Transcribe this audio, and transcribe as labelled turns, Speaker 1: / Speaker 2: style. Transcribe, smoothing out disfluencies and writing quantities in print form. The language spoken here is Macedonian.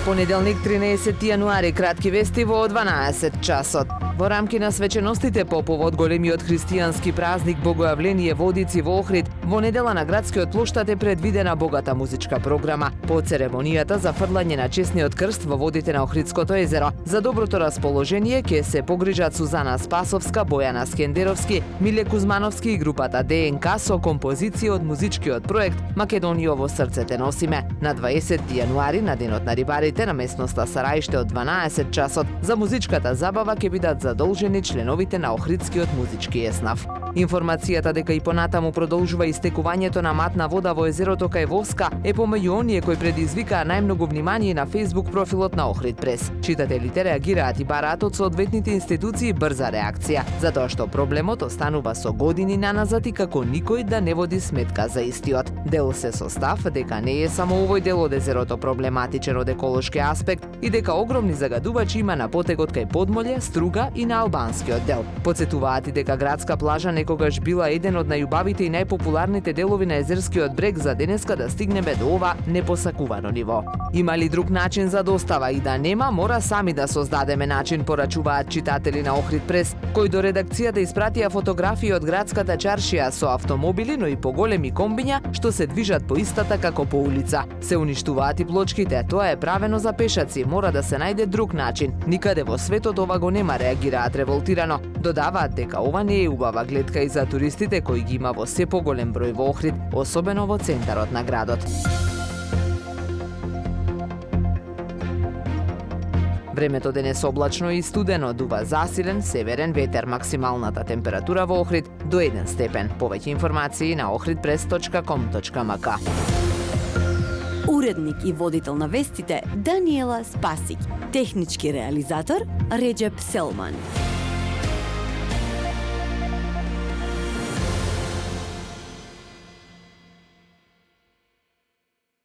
Speaker 1: Понеделник 13 јануари, кратки вести во 12 часот. Во рамки на свеченостите по повод големиот христијански празник Богојавление Водици во Охрид, во недела на градскиот плоштад е предвидена богата музичка програма. По церемонијата за фрлање на честниот крст во водите на Охридското езеро, за доброто расположение ќе се погрижат Сузана Спасовска, Бојана Скендеровски, Миле Кузмановски и групата ДНК со композиција од музичкиот проект Македонија во срцете носиме. На 20 јануари, на денот на рибарите на местноста Сараиште од 12 часот, за музичката забава ќе бидат задолжени членовите на Охридскиот музички еснав. Информацијата дека и понатаму продолжува истекувањето на матна вода во езерото кај Воска е помеѓу оние кои предизвикаа најмногу внимание на Facebook профилот на Охрид Прес. Читателите реагираат и бараат од соодветните институции брза реакција, затоа што проблемот останува со години наназад и како никој да не води сметка за истиот. Дел се со став дека не е само овој дел од езерото проблематичен од еколошки аспект и дека огромни загадувачи има на потегот кај Подмолје, Струга и на албанскиот дел. Подсетуваат и дека градска плажа некогаш била еден од најубавите и најпопуларните делови на езерскиот брег, за денеска да стигнеме до ова непосакувано ниво. Има ли друг начин за достава? И да нема, мора сами да создадеме начин, порачуваат читатели на Охрид Прес, кои до редакцијата испратија фотографии од градската чаршија со автомобили, но и поголеми комбиња што се движат по истата како по улица. Се уништуваат и плочките, тоа е правено за пешаци, мора да се најде друг начин. Никаде во светот ова го нема, реагираат револтирано. Додаваат дека ова не е убава гледка и за туристите кои ги има во се поголем број во Охрид, особено во центарот на градот. Времето денес облачно и студено, дува засилен северен ветер, максималната температура во Охрид до 1 степен. Повеќе информации на ohridpress.com.mk.
Speaker 2: Уредник и водител на вестите Даниела Спасик. Технички реализатор Реджеп Селман.